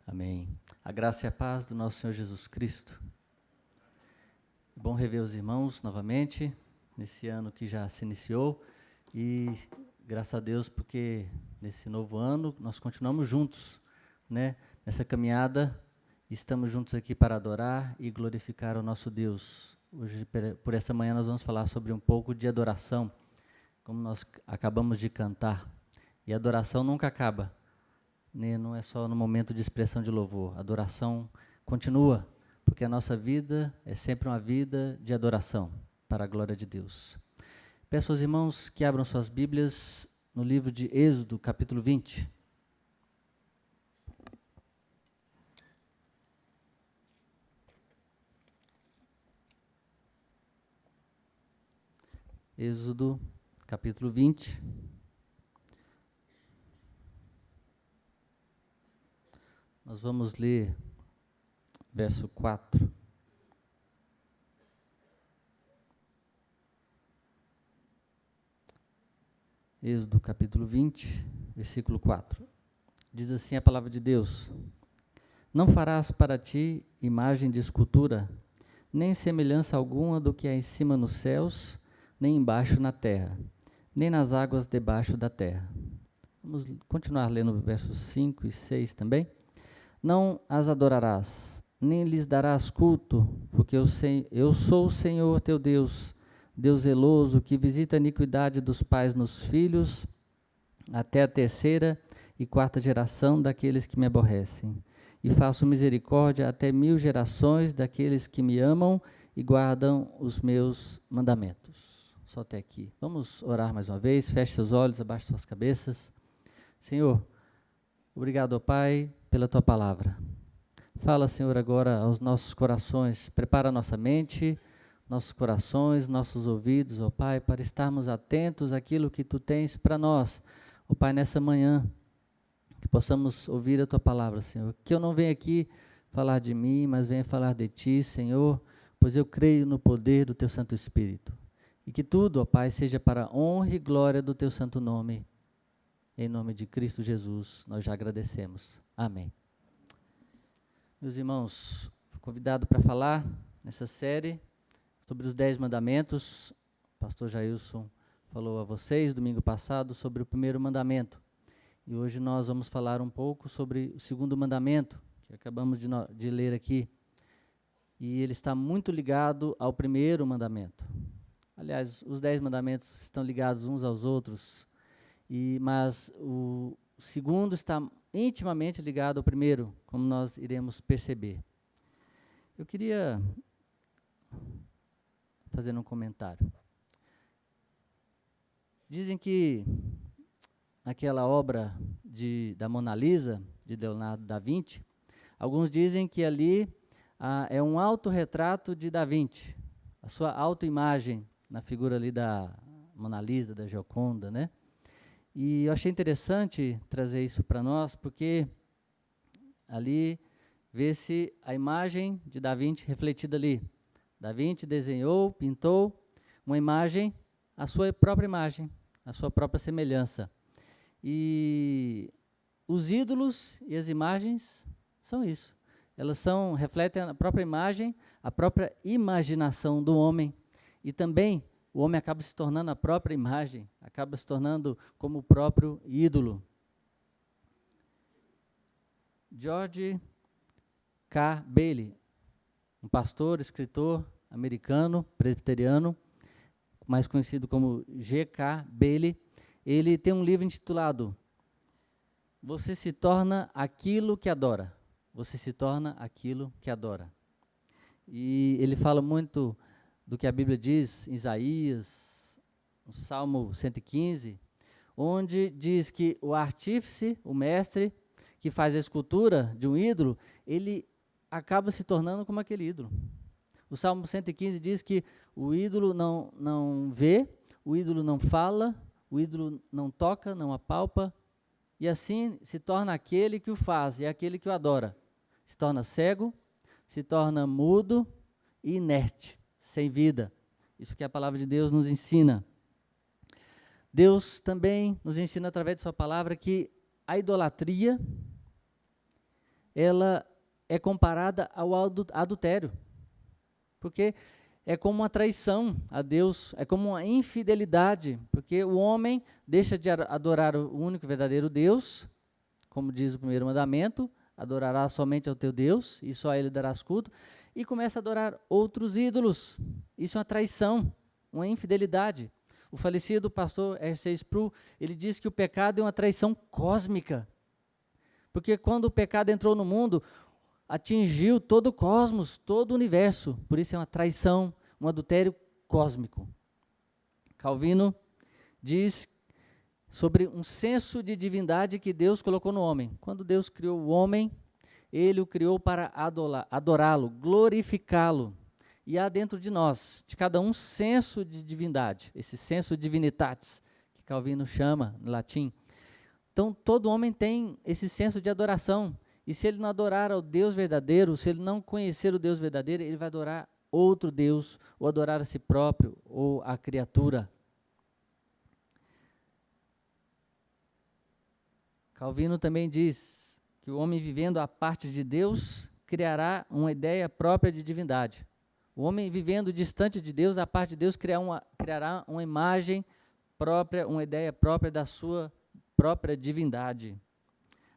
Amém. A graça e a paz do nosso Senhor Jesus Cristo. Bom rever os irmãos novamente, nesse ano que já se iniciou, e graças a Deus porque nesse novo ano nós continuamos juntos, né? Nessa caminhada, estamos juntos aqui para adorar e glorificar o nosso Deus. Hoje, por essa manhã, nós vamos falar sobre um pouco de adoração, como nós acabamos de cantar. E a adoração nunca acaba, né? Não é só no momento de expressão de louvor, a adoração continua, porque a nossa vida é sempre uma vida de adoração, para a glória de Deus. Peço aos irmãos que abram suas Bíblias no livro de Êxodo, capítulo 20. Êxodo, capítulo 20. Nós vamos ler verso 4. Êxodo capítulo 20, versículo 4. Diz assim a palavra de Deus: Não farás para ti imagem de escultura, nem semelhança alguma do que há em cima nos céus, nem embaixo na terra, nem nas águas debaixo da terra. Vamos continuar lendo versos 5 e 6 também. Não as adorarás, nem lhes darás culto, porque eu sou o Senhor teu Deus, Deus zeloso, que visita a iniquidade dos pais nos filhos, até a terceira e quarta geração daqueles que me aborrecem. E faço misericórdia até 1000 gerações daqueles que me amam e guardam os meus mandamentos. Só até aqui. Vamos orar mais uma vez. Feche seus olhos, abaixe suas cabeças. Senhor, obrigado, ó Pai, pela tua palavra. Fala, Senhor, agora aos nossos corações. Prepara a nossa mente, nossos corações, nossos ouvidos, ó Pai, para estarmos atentos àquilo que tu tens para nós, ó Pai, nessa manhã. Que possamos ouvir a tua palavra, Senhor. Que eu não venha aqui falar de mim, mas venha falar de ti, Senhor, pois eu creio no poder do teu Santo Espírito. E que tudo, ó Pai, seja para a honra e glória do teu santo nome. Em nome de Cristo Jesus, nós já agradecemos. Amém. Meus irmãos, fui convidado para falar nessa série sobre os 10 mandamentos. O pastor Jailson falou a vocês domingo passado sobre o primeiro mandamento. E hoje nós vamos falar um pouco sobre o segundo mandamento, que acabamos de ler aqui. E ele está muito ligado ao primeiro mandamento. Aliás, os 10 mandamentos estão ligados uns aos outros, mas o segundo está intimamente ligado ao primeiro, como nós iremos perceber. Eu queria fazer um comentário. Dizem que aquela obra da Mona Lisa, de Leonardo da Vinci, alguns dizem que ali é um autorretrato de Da Vinci, a sua autoimagem na figura ali da Mona Lisa, da Gioconda, né? E eu achei interessante trazer isso para nós, porque ali vê-se a imagem de Da Vinci refletida ali. Da Vinci desenhou, pintou uma imagem, a sua própria imagem, a sua própria semelhança. E os ídolos e as imagens são isso. Elas refletem a própria imagem, a própria imaginação do homem. E também o homem acaba se tornando a própria imagem, acaba se tornando como o próprio ídolo. George K. Bailey, um pastor, escritor americano, presbiteriano, mais conhecido como G.K. Bailey, ele tem um livro intitulado Você se torna aquilo que adora. Você se torna aquilo que adora. E ele fala muito do que a Bíblia diz em Isaías, no Salmo 115, onde diz que o artífice, o mestre, que faz a escultura de um ídolo, ele acaba se tornando como aquele ídolo. O Salmo 115 diz que o ídolo não vê, o ídolo não fala, o ídolo não toca, não apalpa, e assim se torna aquele que o faz, e aquele que o adora. Se torna cego, se torna mudo e inerte, sem vida. Isso que a palavra de Deus nos ensina. Deus também nos ensina através de sua palavra que a idolatria ela é comparada ao adultério, porque é como uma traição a Deus, é como uma infidelidade, porque o homem deixa de adorar o único e verdadeiro Deus, como diz o primeiro mandamento, adorarás somente ao teu Deus, e só a ele darás culto, e começa a adorar outros ídolos. Isso é uma traição, uma infidelidade. O falecido pastor R.C. Sproul, ele diz que o pecado é uma traição cósmica, porque quando o pecado entrou no mundo, atingiu todo o cosmos, todo o universo, por isso é uma traição, um adultério cósmico. Calvino diz sobre um senso de divindade que Deus colocou no homem. Quando Deus criou o homem, ele o criou para adorá-lo, glorificá-lo. E há dentro de nós, de cada um, senso de divindade, esse senso divinitatis, que Calvino chama no latim. Então, todo homem tem esse senso de adoração. E se ele não adorar ao Deus verdadeiro, se ele não conhecer o Deus verdadeiro, ele vai adorar outro Deus, ou adorar a si próprio, ou a criatura. Calvino também diz que o homem vivendo à parte de Deus criará uma ideia própria de divindade. O homem vivendo distante de Deus, à parte de Deus, criará uma imagem própria, uma ideia própria da sua própria divindade.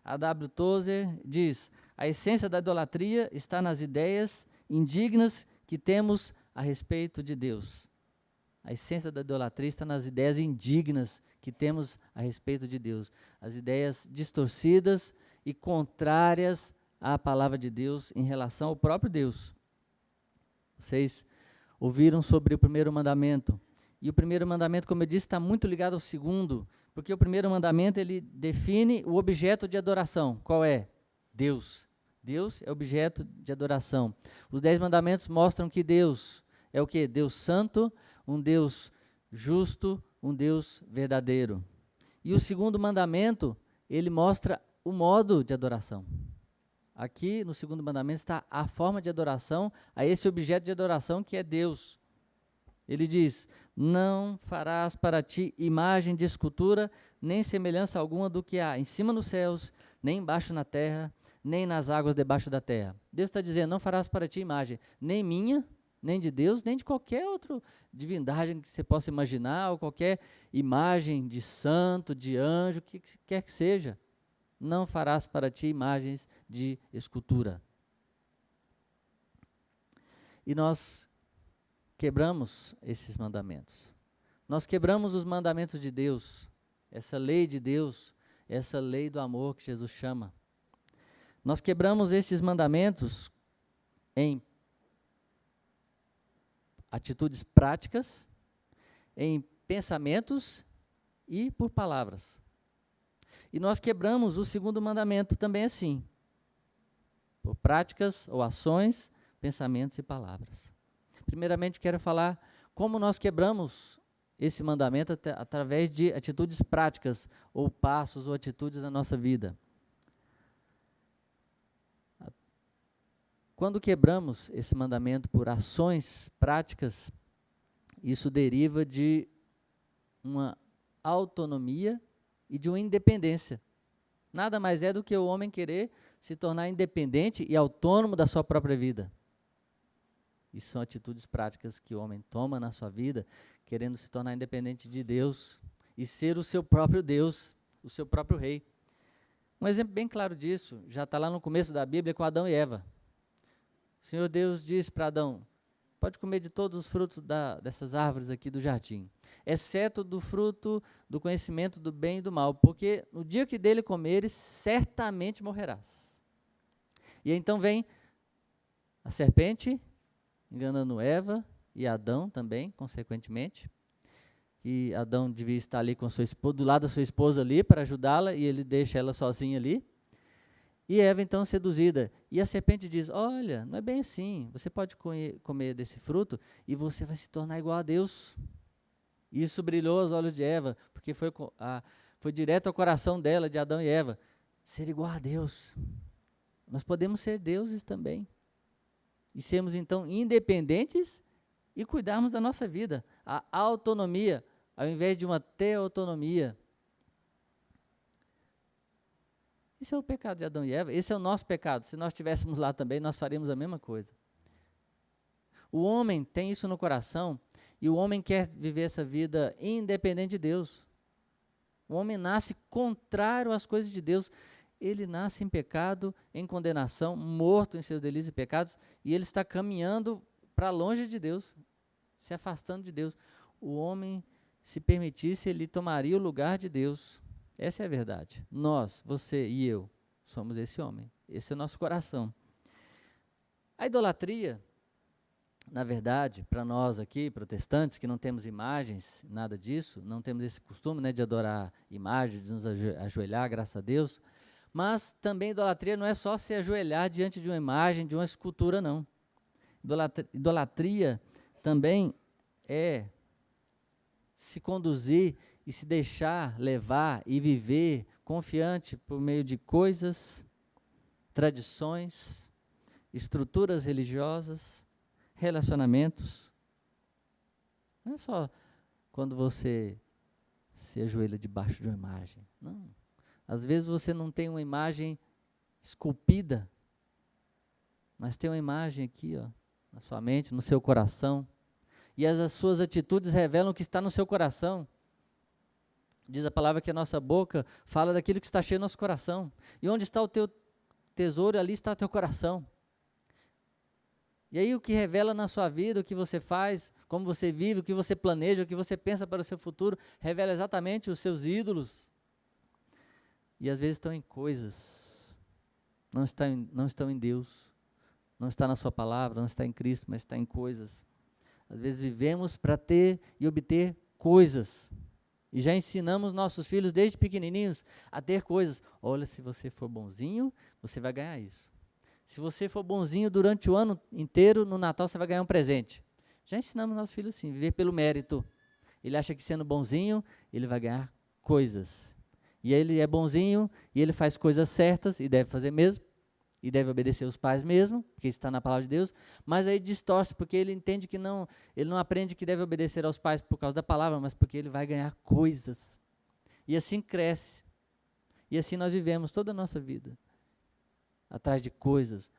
A W. Tozer diz: a essência da idolatria está nas ideias indignas que temos a respeito de Deus. A essência da idolatria está nas ideias indignas que temos a respeito de Deus. As ideias distorcidas e contrárias à palavra de Deus em relação ao próprio Deus. Vocês ouviram sobre o primeiro mandamento. E o primeiro mandamento, como eu disse, está muito ligado ao segundo, porque o primeiro mandamento, ele define o objeto de adoração. Qual é? Deus. Deus é objeto de adoração. Os 10 mandamentos mostram que Deus é o quê? Deus santo, um Deus justo, um Deus verdadeiro. E o segundo mandamento, ele mostra o modo de adoração. Aqui, no segundo mandamento, está a forma de adoração a esse objeto de adoração que é Deus. Ele diz: não farás para ti imagem de escultura, nem semelhança alguma do que há em cima nos céus, nem embaixo na terra, nem nas águas debaixo da terra. Deus está dizendo: não farás para ti imagem, nem minha, nem de Deus, nem de qualquer outra divindade que você possa imaginar, ou qualquer imagem de santo, de anjo, o que quer que seja. Não farás para ti imagens de escultura. E nós quebramos esses mandamentos. Nós quebramos os mandamentos de Deus, essa lei de Deus, essa lei do amor que Jesus chama. Nós quebramos esses mandamentos em atitudes práticas, em pensamentos e por palavras. E nós quebramos o segundo mandamento também assim, por práticas ou ações, pensamentos e palavras. Primeiramente, quero falar como nós quebramos esse mandamento através de atitudes práticas, ou passos, ou atitudes na nossa vida. Quando quebramos esse mandamento por ações práticas, isso deriva de uma autonomia e de uma independência. Nada mais é do que o homem querer se tornar independente e autônomo da sua própria vida. Isso são atitudes práticas que o homem toma na sua vida, querendo se tornar independente de Deus e ser o seu próprio Deus, o seu próprio rei. Um exemplo bem claro disso, já está lá no começo da Bíblia com Adão e Eva. O Senhor Deus disse para Adão: pode comer de todos os frutos dessas árvores aqui do jardim, exceto do fruto do conhecimento do bem e do mal, porque no dia que dele comeres, certamente morrerás. E então vem a serpente, enganando Eva e Adão também, consequentemente. E Adão devia estar ali com sua esposa, do lado da sua esposa ali, para ajudá-la, e ele deixa ela sozinha ali. E Eva então seduzida. E a serpente diz: olha, não é bem assim, você pode comer desse fruto e você vai se tornar igual a Deus. E isso brilhou aos olhos de Eva, porque foi direto ao coração dela, de Adão e Eva, ser igual a Deus. Nós podemos ser deuses também. E sermos então independentes e cuidarmos da nossa vida. A autonomia, ao invés de uma teotonomia. Esse é o pecado de Adão e Eva, esse é o nosso pecado. Se nós estivéssemos lá também, nós faríamos a mesma coisa. O homem tem isso no coração e o homem quer viver essa vida independente de Deus. O homem nasce contrário às coisas de Deus. Ele nasce em pecado, em condenação, morto em seus delitos e pecados, e ele está caminhando para longe de Deus, se afastando de Deus. O homem, se permitisse, ele tomaria o lugar de Deus. Essa é a verdade. Nós, você e eu, somos esse homem. Esse é o nosso coração. A idolatria, na verdade, para nós aqui, protestantes, que não temos imagens, nada disso, não temos esse costume, né, de adorar imagens, de nos ajoelhar, graças a Deus, mas também idolatria não é só se ajoelhar diante de uma imagem, de uma escultura, não. Idolatria também é se conduzir e se deixar levar e viver confiante por meio de coisas, tradições, estruturas religiosas, relacionamentos. Não é só quando você se ajoelha debaixo de uma imagem. Não. Às vezes você não tem uma imagem esculpida, mas tem uma imagem aqui, ó, na sua mente, no seu coração. E as suas atitudes revelam o que está no seu coração. Diz a palavra que a nossa boca fala daquilo que está cheio no nosso coração. E onde está o teu tesouro, ali está o teu coração. E aí o que revela na sua vida, o que você faz, como você vive, o que você planeja, o que você pensa para o seu futuro, revela exatamente os seus ídolos. E às vezes estão em coisas, não estão em Deus, não está na sua palavra, não está em Cristo, mas está em coisas. Às vezes vivemos para ter e obter coisas. E já ensinamos nossos filhos desde pequenininhos a ter coisas. Olha, se você for bonzinho, você vai ganhar isso. Se você for bonzinho durante o ano inteiro, no Natal você vai ganhar um presente. Já ensinamos nossos filhos assim, viver pelo mérito. Ele acha que sendo bonzinho, ele vai ganhar coisas. E aí ele é bonzinho, e ele faz coisas certas, e deve fazer mesmo, e deve obedecer os pais mesmo, porque isso está na palavra de Deus, mas aí distorce, porque ele entende que não, ele não aprende que deve obedecer aos pais por causa da palavra, mas porque ele vai ganhar coisas. E assim cresce. E assim nós vivemos toda a nossa vida, atrás de coisas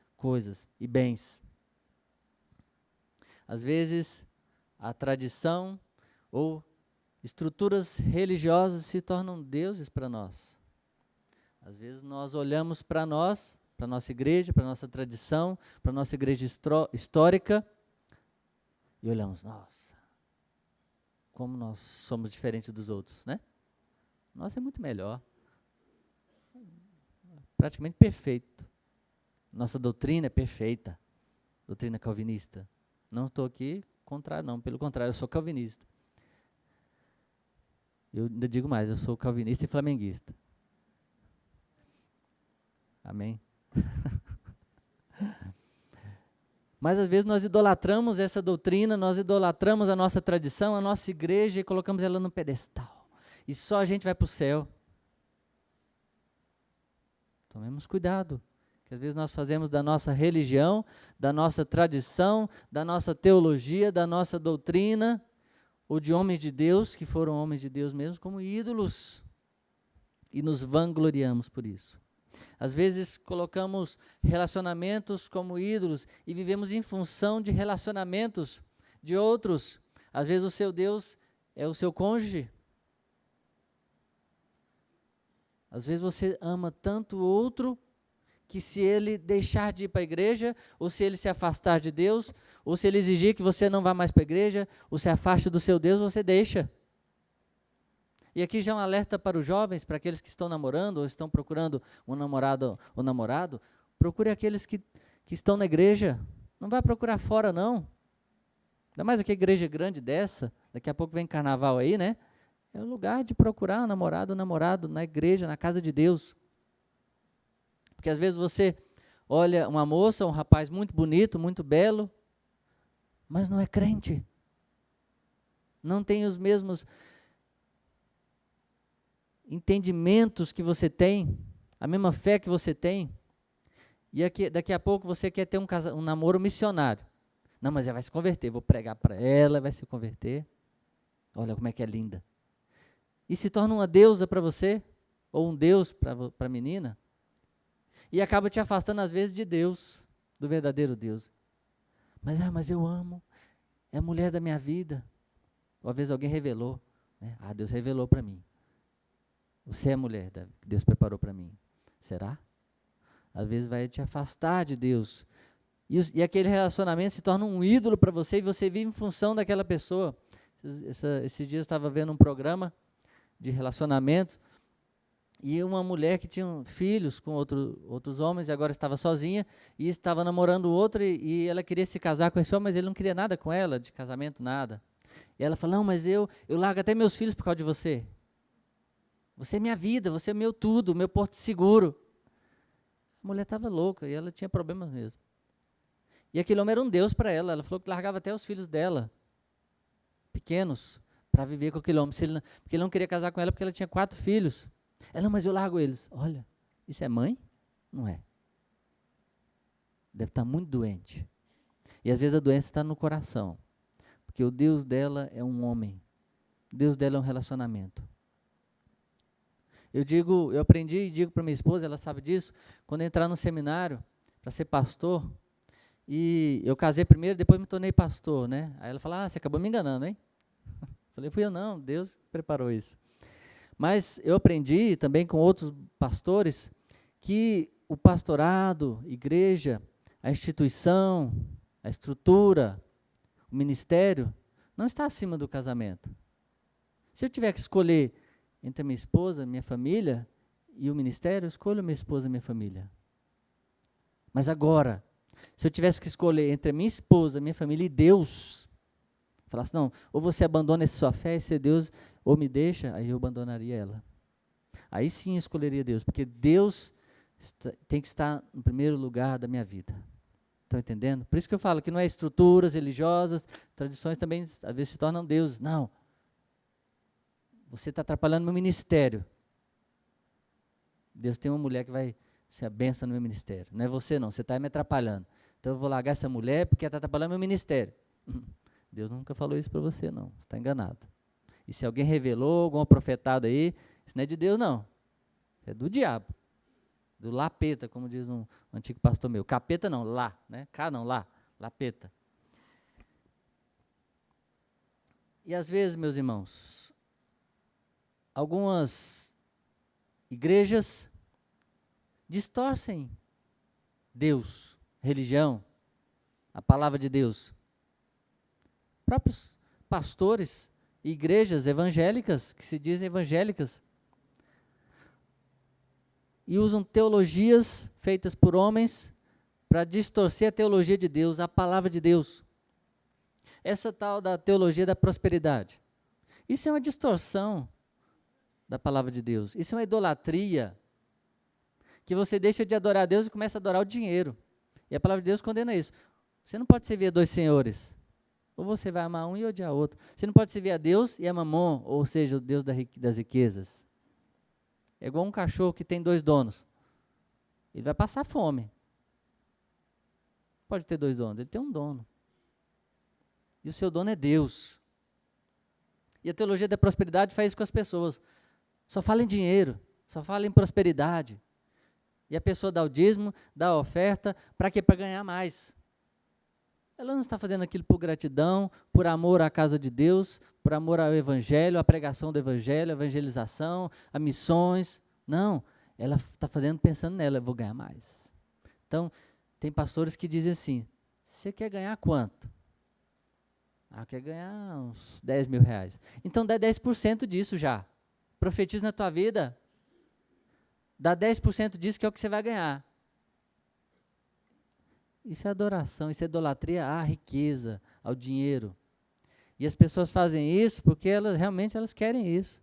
e bens. Às vezes, a tradição ou estruturas religiosas se tornam deuses para nós. Às vezes nós olhamos para nós, para a nossa igreja, para a nossa tradição, para a nossa igreja histórica, e olhamos, nossa, como nós somos diferentes dos outros, né? Nossa, é muito melhor. Praticamente perfeito. Nossa doutrina é perfeita. Doutrina calvinista. Não estou aqui contrário, não. Pelo contrário, eu sou calvinista. Eu ainda digo mais, eu sou calvinista e flamenguista. Amém? Mas às vezes nós idolatramos essa doutrina, nós idolatramos a nossa tradição, a nossa igreja e colocamos ela no pedestal. E só a gente vai para o céu. Tomemos cuidado, que às vezes nós fazemos da nossa religião, da nossa tradição, da nossa teologia, da nossa doutrina, ou de homens de Deus, que foram homens de Deus mesmo, como ídolos. E nos vangloriamos por isso. Às vezes colocamos relacionamentos como ídolos e vivemos em função de relacionamentos de outros. Às vezes o seu Deus é o seu cônjuge. Às vezes você ama tanto o outro que se ele deixar de ir para a igreja, ou se ele se afastar de Deus, ou se ele exigir que você não vá mais para a igreja, ou se afaste do seu Deus, você deixa. E aqui já é um alerta para os jovens, para aqueles que estão namorando, ou estão procurando um namorado ou namorado, procure aqueles que estão na igreja, não vai procurar fora não. Ainda mais aqui igreja grande dessa, daqui a pouco vem carnaval aí, né? É o lugar de procurar um namorado na igreja, na casa de Deus. Porque às vezes você olha uma moça, um rapaz muito bonito, muito belo, mas não é crente. Não tem os mesmos entendimentos que você tem, a mesma fé que você tem. E aqui, daqui a pouco você quer ter um namoro missionário. Não, mas ela vai se converter, vou pregar para ela, vai se converter. Olha como é que é linda. E se torna uma deusa para você, ou um deus para a menina. E acaba te afastando, às vezes, de Deus, do verdadeiro Deus. Mas eu amo, é a mulher da minha vida. Ou às vezes alguém revelou, né? Deus revelou para mim. Você é a mulher que Deus preparou para mim. Será? Às vezes vai te afastar de Deus. E aquele relacionamento se torna um ídolo para você e você vive em função daquela pessoa. Esses dias eu estava vendo um programa de relacionamentos e uma mulher que tinha filhos com outros homens e agora estava sozinha e estava namorando outro e ela queria se casar com esse homem, mas ele não queria nada com ela, de casamento, nada. E ela falou, não, mas eu largo até meus filhos por causa de você. Você é minha vida, você é meu tudo, meu porto seguro. A mulher estava louca e ela tinha problemas mesmo. E aquele homem era um Deus para ela. Ela falou que largava até os filhos dela, pequenos, para viver com aquele homem. Porque ele não queria casar com ela porque ela tinha 4 filhos. Ela, não, mas eu largo eles. Olha, isso é mãe? Não é. Deve estar muito doente. E às vezes a doença está no coração. Porque o Deus dela é um homem. O Deus dela é um relacionamento. Eu aprendi e digo para minha esposa, ela sabe disso, quando eu entrar no seminário para ser pastor, e eu casei primeiro, depois me tornei pastor, né? Aí ela fala, você acabou me enganando, hein? Falei, fui eu não, Deus preparou isso. Mas eu aprendi também com outros pastores que o pastorado, igreja, a instituição, a estrutura, o ministério, não está acima do casamento. Se eu tiver que escolher entre a minha esposa, minha família e o ministério, eu escolho a minha esposa e minha família. Mas agora, se eu tivesse que escolher entre a minha esposa, minha família e Deus, falasse, não, ou você abandona essa sua fé, esse Deus, ou me deixa, aí eu abandonaria ela. Aí sim eu escolheria Deus, porque Deus tem que estar no primeiro lugar da minha vida. Estão entendendo? Por isso que eu falo que não é estruturas religiosas, tradições também às vezes se tornam deuses. Não. Você está atrapalhando meu ministério. Deus tem uma mulher que vai ser a bênção no meu ministério. Não é você não, você está me atrapalhando. Então eu vou largar essa mulher porque ela está atrapalhando meu ministério. Deus nunca falou isso para você não, você está enganado. E se alguém revelou, alguma profetada aí, isso não é de Deus não. É do diabo. Do lapeta, como diz um antigo pastor meu. Capeta não, lá, né? Cá não, lá, lapeta. E às vezes, meus irmãos, algumas igrejas distorcem Deus, religião, a palavra de Deus. Próprios pastores e igrejas evangélicas, que se dizem evangélicas, e usam teologias feitas por homens para distorcer a teologia de Deus, a palavra de Deus. Essa tal da teologia da prosperidade. Isso é uma distorção da palavra de Deus. Isso é uma idolatria. Que você deixa de adorar a Deus e começa a adorar o dinheiro. E a palavra de Deus condena isso. Você não pode servir a 2 senhores. Ou você vai amar um e odiar outro. Você não pode servir a Deus e a Mamon, ou seja, o Deus das riquezas. É igual um cachorro que tem 2 donos. Ele vai passar fome. Pode ter 2 donos, ele tem um dono. E o seu dono é Deus. E a teologia da prosperidade faz isso com as pessoas. Só fala em dinheiro, só fala em prosperidade. E a pessoa dá o dízimo, dá a oferta, para quê? Para ganhar mais. Ela não está fazendo aquilo por gratidão, por amor à casa de Deus, por amor ao evangelho, à pregação do evangelho, à evangelização, a missões. Não, ela está fazendo pensando nela, eu vou ganhar mais. Então, tem pastores que dizem assim, você quer ganhar quanto? Quer ganhar uns 10 mil reais. Então dá 10% disso já. Profetiza na tua vida, dá 10% disso que é o que você vai ganhar. Isso é adoração, isso é idolatria à riqueza, ao dinheiro. E as pessoas fazem isso porque realmente elas querem isso.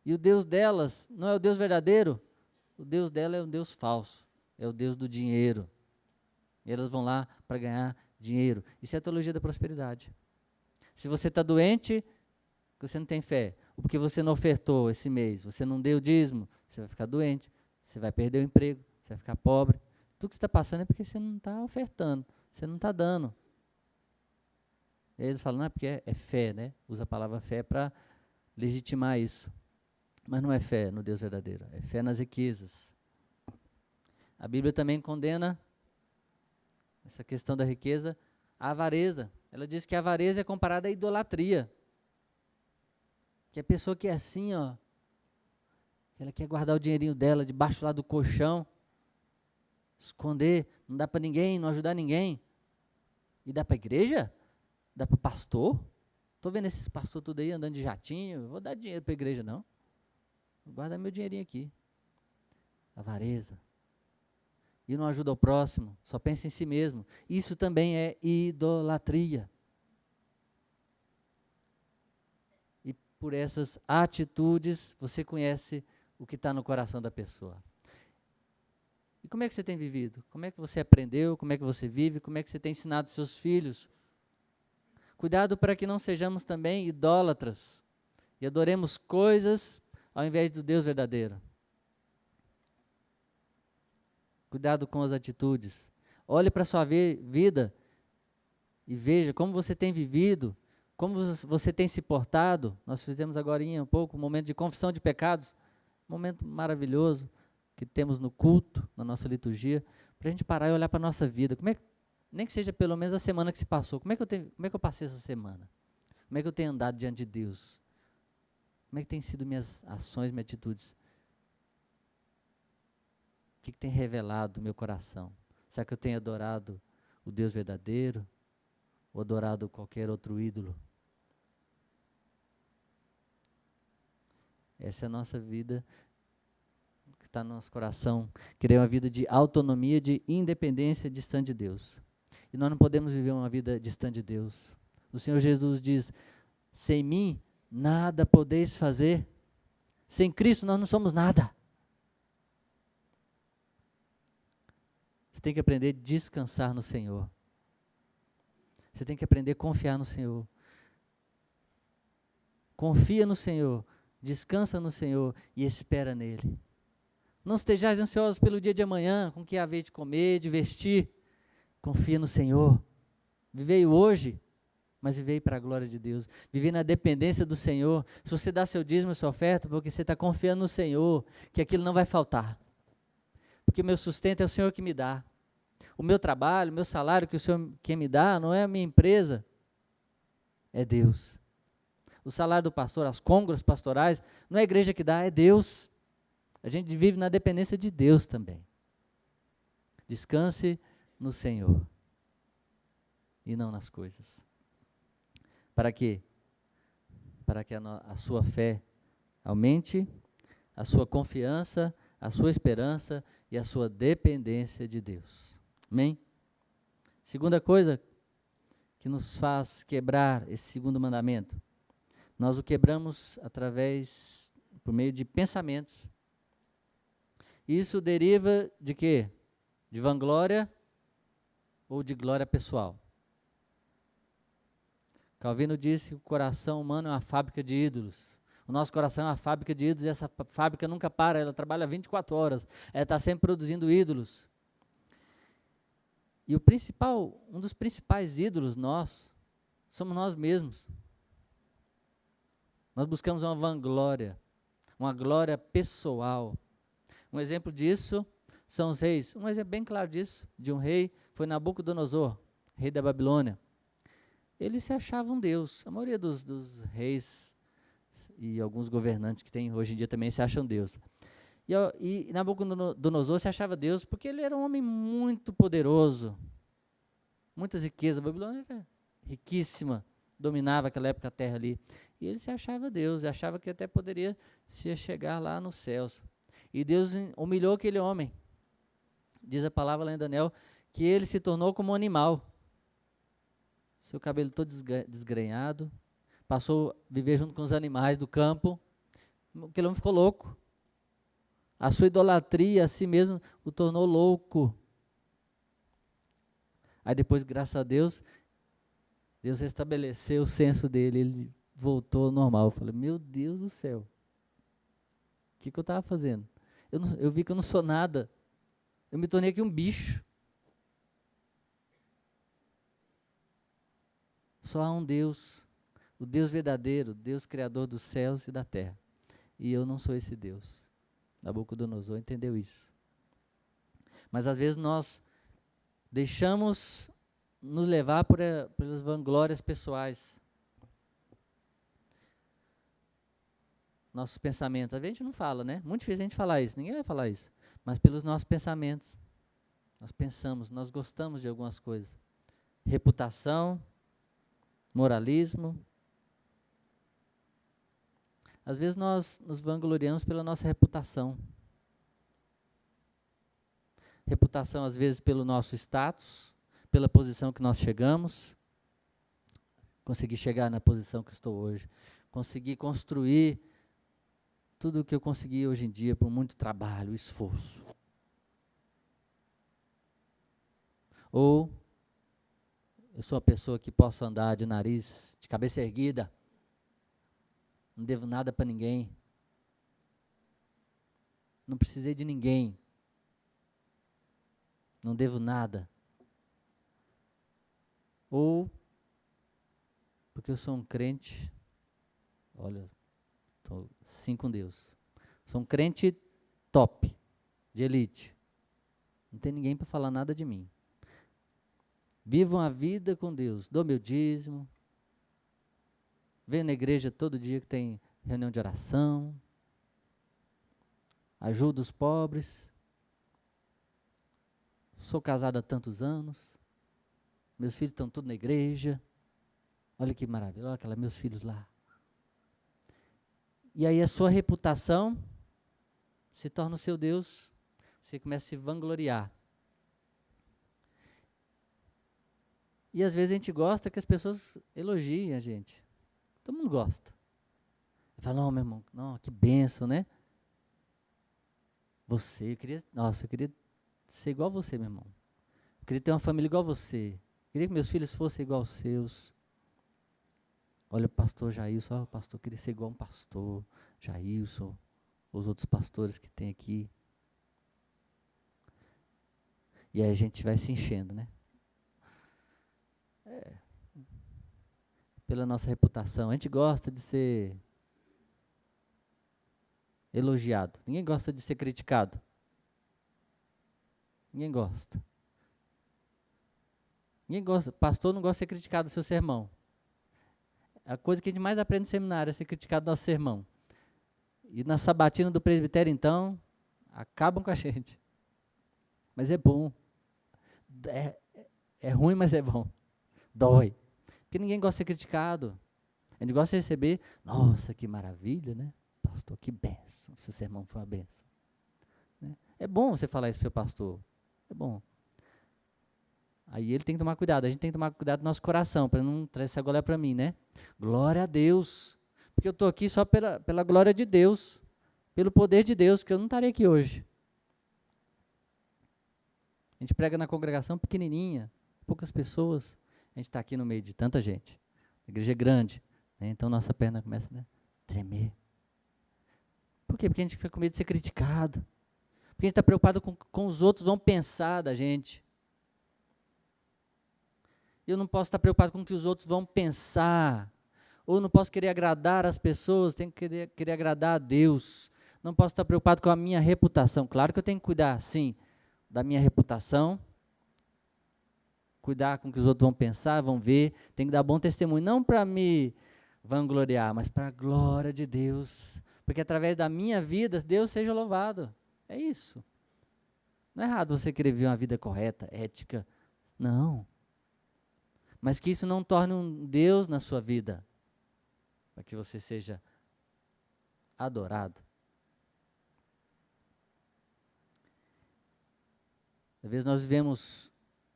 E o Deus delas não é o Deus verdadeiro, o Deus dela é um Deus falso, é o Deus do dinheiro. E elas vão lá para ganhar dinheiro. Isso é a teologia da prosperidade. Se você está doente, porque você não tem fé, ou porque você não ofertou esse mês, você não deu dízimo, você vai ficar doente, você vai perder o emprego, você vai ficar pobre. Tudo que você está passando é porque você não está ofertando, você não está dando. E aí eles falam, não, é porque é fé, né? Usa a palavra fé para legitimar isso. Mas não é fé no Deus verdadeiro, é fé nas riquezas. A Bíblia também condena essa questão da riqueza, a avareza. Ela diz que a avareza é comparada à idolatria. Que a pessoa que é assim, ó, ela quer guardar o dinheirinho dela debaixo lá do colchão, esconder, não dá para ninguém, não ajudar ninguém. E dá para a igreja? Dá para pastor? Estou vendo esses pastores tudo aí andando de jatinho, vou dar dinheiro para a igreja não. Vou guardar meu dinheirinho aqui. Avareza. E não ajuda o próximo, só pensa em si mesmo. Isso também é idolatria. E por essas atitudes, você conhece o que está no coração da pessoa. E como é que você tem vivido? Como é que você aprendeu? Como é que você vive? Como é que você tem ensinado seus filhos? Cuidado para que não sejamos também idólatras e adoremos coisas ao invés do Deus verdadeiro. Cuidado com as atitudes. Olhe para a sua vida e veja como você tem vivido, como você tem se portado. Nós fizemos agora um pouco um momento de confissão de pecados, um momento maravilhoso que temos no culto, na nossa liturgia, para a gente parar e olhar para a nossa vida. Nem que seja pelo menos a semana que se passou. Como é que eu passei essa semana? Como é que eu tenho andado diante de Deus? Como é que tem sido minhas ações, minhas atitudes? O que tem revelado o meu coração? Será que eu tenho adorado o Deus verdadeiro? Ou adorado qualquer outro ídolo? Essa é a nossa vida, que está no nosso coração. Querer uma vida de autonomia, de independência distante de Deus. E nós não podemos viver uma vida distante de Deus. O Senhor Jesus diz, sem mim, nada podeis fazer. Sem Cristo, nós não somos nada. Você tem que aprender a descansar no Senhor. Você tem que aprender a confiar no Senhor. Confia no Senhor, descansa no Senhor e espera nele. Não estejais ansiosos pelo dia de amanhã, com o que haver de comer, de vestir. Confia no Senhor. Vivei hoje, mas vivei para a glória de Deus. Vivei na dependência do Senhor. Se você dá seu dízimo e sua oferta, porque você está confiando no Senhor, que aquilo não vai faltar. Porque o meu sustento é o Senhor que me dá. O meu trabalho, o meu salário que o Senhor quem me dá, não é a minha empresa, é Deus. O salário do pastor, as côngoras pastorais, não é a igreja que dá, é Deus. A gente vive na dependência de Deus também. Descanse no Senhor e não nas coisas. Para quê? Para que a sua fé aumente, a sua confiança, a sua esperança e a sua dependência de Deus. Amém? Segunda coisa que nos faz quebrar esse segundo mandamento. Nós o quebramos por meio de pensamentos. Isso deriva de quê? De vanglória ou de glória pessoal? Calvino disse que o coração humano é uma fábrica de ídolos. O nosso coração é uma fábrica de ídolos e essa fábrica nunca para, ela trabalha 24 horas. Ela está sempre produzindo ídolos. E um dos principais ídolos somos nós mesmos. Nós buscamos uma vanglória, uma glória pessoal. Um exemplo disso são os reis. Um exemplo bem claro disso, de um rei, foi Nabucodonosor, rei da Babilônia. Ele se achava um deus. A maioria dos reis e alguns governantes que tem hoje em dia também se acham deus. E Nabucodonosor se achava Deus porque ele era um homem muito poderoso, muitas riquezas. A Babilônia era riquíssima, dominava aquela época a terra ali. E ele se achava Deus, achava que até poderia se chegar lá nos céus. E Deus humilhou aquele homem. Diz a palavra lá em Daniel que ele se tornou como um animal. Seu cabelo todo desgrenhado, passou a viver junto com os animais do campo. Aquele homem ficou louco. A sua idolatria a si mesmo o tornou louco. Aí depois, graças a Deus, Deus restabeleceu o senso dele, ele voltou ao normal. Eu falei, meu Deus do céu, o que eu estava fazendo? Eu vi que eu não sou nada, eu me tornei aqui um bicho. Só há um Deus, o Deus verdadeiro, Deus criador dos céus e da terra. E eu não sou esse Deus. Nabucodonosor entendeu isso. Mas às vezes nós deixamos nos levar pelas vanglórias pessoais. Nossos pensamentos. Às vezes a gente não fala, né? Muito difícil a gente falar isso, ninguém vai falar isso. Mas pelos nossos pensamentos. Nós pensamos, nós gostamos de algumas coisas. Reputação, moralismo. Às vezes nós nos vangloriamos pela nossa reputação. Reputação, às vezes, pelo nosso status, pela posição que nós chegamos. Consegui chegar na posição que estou hoje. Consegui construir tudo o que eu consegui hoje em dia por muito trabalho, esforço. Ou eu sou uma pessoa que posso andar de nariz, de cabeça erguida. Não devo nada para ninguém. Não precisei de ninguém. Não devo nada. Ou porque eu sou um crente, olha, estou sim com Deus. Sou um crente top, de elite. Não tem ninguém para falar nada de mim. Vivo uma vida com Deus, dou meu dízimo, venho na igreja todo dia que tem reunião de oração, ajudo os pobres, sou casado há tantos anos, meus filhos estão todos na igreja, olha que maravilha, olha aqueles meus filhos lá. E aí a sua reputação se torna o seu Deus, você começa a se vangloriar. E às vezes a gente gosta que as pessoas elogiem a gente. Todo mundo gosta. Fala, não, meu irmão, não, que bênção, né? Eu queria ser igual a você, meu irmão. Eu queria ter uma família igual a você. Eu queria que meus filhos fossem igual aos seus. Olha o pastor Jailson, pastor, eu queria ser igual a um pastor, Jailson, os outros pastores que tem aqui. E aí a gente vai se enchendo, né? Pela nossa reputação. A gente gosta de ser elogiado. Ninguém gosta de ser criticado. Ninguém gosta. Ninguém gosta. Pastor não gosta de ser criticado do seu sermão. A coisa que a gente mais aprende no seminário é ser criticado do nosso sermão. E na sabatina do presbitério, então, acabam com a gente. Mas é bom. É ruim, mas é bom. Dói. Porque ninguém gosta de ser criticado. A gente gosta de receber, nossa, que maravilha, né? Pastor, que bênção. Seu sermão foi uma bênção. Né? É bom você falar isso para o seu pastor. É bom. Aí ele tem que tomar cuidado. A gente tem que tomar cuidado do nosso coração, para não trazer essa glória para mim, né? Glória a Deus. Porque eu estou aqui só pela glória de Deus. Pelo poder de Deus, que eu não estaria aqui hoje. A gente prega na congregação pequenininha, poucas pessoas. A gente está aqui no meio de tanta gente. A igreja é grande. Né? Então nossa perna começa a tremer. Por quê? Porque a gente fica com medo de ser criticado. Porque a gente está preocupado com os outros vão pensar da gente. Eu não posso estar preocupado com o que os outros vão pensar. Ou não posso querer agradar as pessoas, tenho que querer agradar a Deus. Não posso estar preocupado com a minha reputação. Claro que eu tenho que cuidar, sim, da minha reputação. Cuidar com o que os outros vão pensar, vão ver. Tem que dar bom testemunho. Não para me vangloriar, mas para a glória de Deus. Porque através da minha vida, Deus seja louvado. É isso. Não é errado você querer viver uma vida correta, ética. Não. Mas que isso não torne um Deus na sua vida. Para que você seja adorado. Às vezes nós vivemos,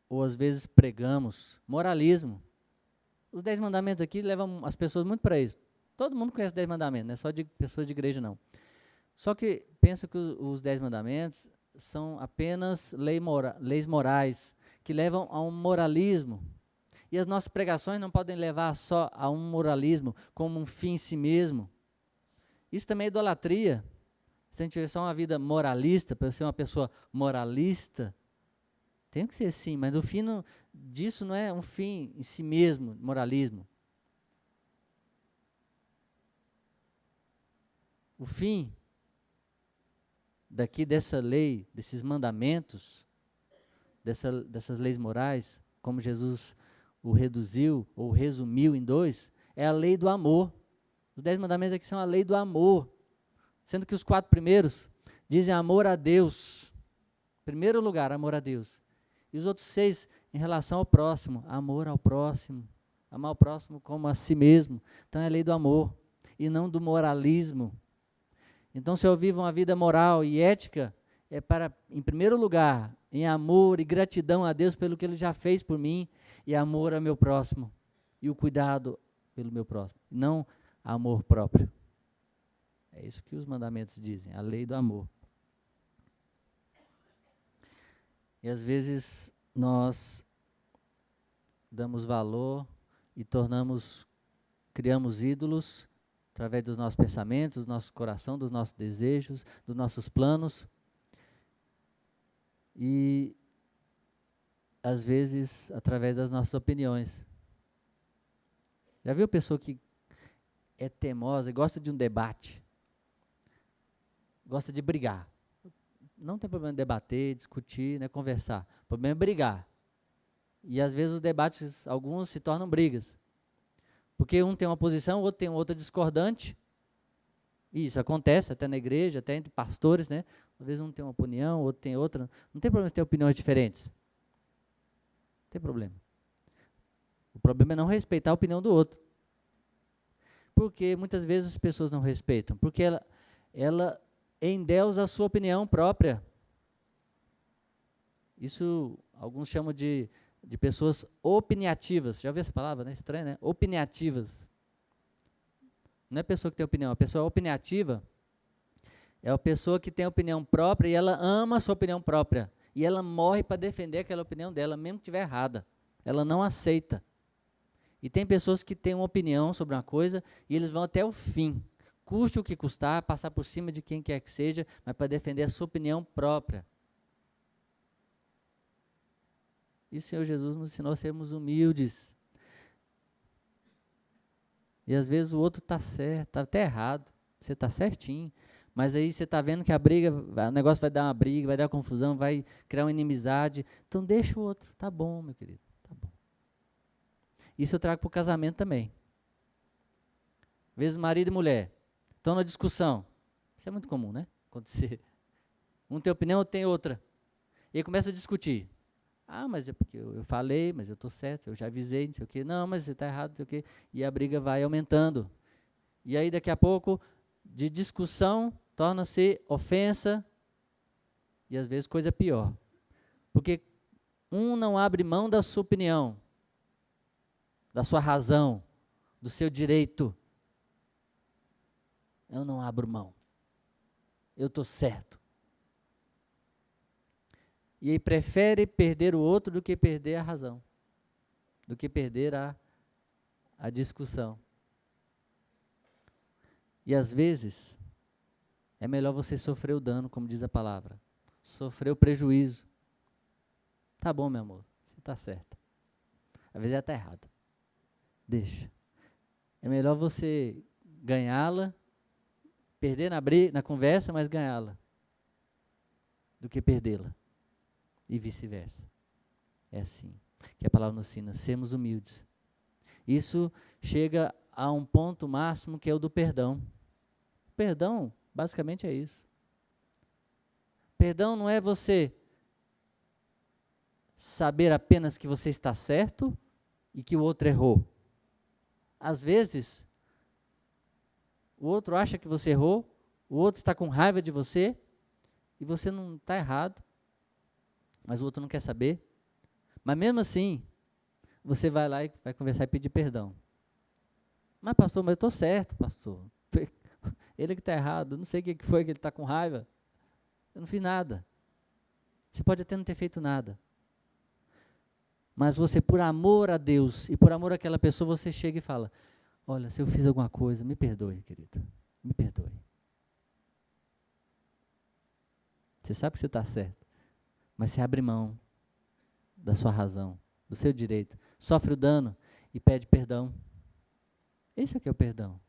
ou às vezes pregamos, moralismo. Os 10 mandamentos aqui levam as pessoas muito para isso. Todo mundo conhece os 10 mandamentos, não é só de pessoas de igreja, não. Só que pensa que os 10 mandamentos são apenas leis morais, que levam a um moralismo. E as nossas pregações não podem levar só a um moralismo, como um fim em si mesmo. Isso também é idolatria. Se a gente tiver só uma vida moralista, para ser uma pessoa moralista, tem que ser sim, mas o fim disso não é um fim em si mesmo, moralismo. O fim daqui dessa lei, desses mandamentos, dessas leis morais, como Jesus o reduziu ou resumiu em 2, é a lei do amor. Os 10 mandamentos aqui são a lei do amor, sendo que os 4 primeiros dizem amor a Deus. Em primeiro lugar, amor a Deus. E os outros 6, em relação ao próximo, amor ao próximo, amar o próximo como a si mesmo. Então é a lei do amor e não do moralismo. Então, se eu vivo uma vida moral e ética, é para, em primeiro lugar, em amor e gratidão a Deus pelo que Ele já fez por mim, e amor ao meu próximo, e o cuidado pelo meu próximo, não amor próprio. É isso que os mandamentos dizem, a lei do amor. E às vezes nós damos valor e criamos ídolos através dos nossos pensamentos, do nosso coração, dos nossos desejos, dos nossos planos. E às vezes através das nossas opiniões. Já viu pessoa que é teimosa e gosta de um debate? Gosta de brigar. Não tem problema debater, discutir, né, conversar. O problema é brigar. E às vezes os debates, alguns se tornam brigas. Porque um tem uma posição, o outro tem outra discordante. E isso acontece até na igreja, até entre pastores, né? Às vezes um tem uma opinião, o outro tem outra. Não tem problema ter opiniões diferentes. Não tem problema. O problema é não respeitar a opinião do outro. Porque muitas vezes as pessoas não respeitam. Porque ela endeusa a sua opinião própria. Isso alguns chamam de pessoas opiniativas. Já ouviu essa palavra, né? Estranha, né? Opiniativas. Não é pessoa que tem opinião, a pessoa opiniativa é a pessoa que tem opinião própria e ela ama a sua opinião própria. E ela morre para defender aquela opinião dela, mesmo que estiver errada. Ela não aceita. E tem pessoas que têm uma opinião sobre uma coisa e eles vão até o fim. Custe o que custar, passar por cima de quem quer que seja, mas para defender a sua opinião própria. E o Senhor Jesus nos ensinou a sermos humildes. E às vezes o outro está certo, está até errado, você está certinho. Mas aí você está vendo que o negócio vai dar uma briga, vai dar confusão, vai criar uma inimizade. Então deixa o outro, tá bom, meu querido, tá bom. Isso eu trago para o casamento também. Às vezes marido e mulher estão na discussão. Isso é muito comum, né? Acontecer. Um tem opinião, outro tem outra. E aí começa a discutir. Ah, mas é porque eu falei, mas eu estou certo, eu já avisei, não sei o quê. Não, mas você está errado, não sei o quê. E a briga vai aumentando. E aí daqui a pouco, de discussão, torna-se ofensa e às vezes coisa pior. Porque um não abre mão da sua opinião, da sua razão, do seu direito. Eu não abro mão. Eu estou certo. E aí prefere perder o outro do que perder a razão, do que perder a discussão. E às vezes, é melhor você sofrer o dano, como diz a palavra. Sofrer o prejuízo. Tá bom, meu amor, você está certa. Às vezes ela está errada. Deixa. É melhor você ganhá-la, perder na conversa, mas ganhá-la, do que perdê-la. E vice-versa. É assim que a palavra nos ensina, sermos humildes. Isso chega a um ponto máximo que é o do perdão. Perdão, basicamente é isso. Perdão não é você saber apenas que você está certo e que o outro errou. Às vezes, o outro acha que você errou, o outro está com raiva de você e você não está errado. Mas o outro não quer saber. Mas mesmo assim, você vai lá e vai conversar e pedir perdão. Mas pastor, mas eu estou certo, pastor. Ele que está errado, não sei o que foi que ele está com raiva. Eu não fiz nada. Você pode até não ter feito nada. Mas você, por amor a Deus e por amor àquela pessoa, você chega e fala, olha, se eu fiz alguma coisa, me perdoe, querido. Me perdoe. Você sabe que você está certo. Mas você abre mão da sua razão, do seu direito, sofre o dano e pede perdão. Esse é que é o perdão.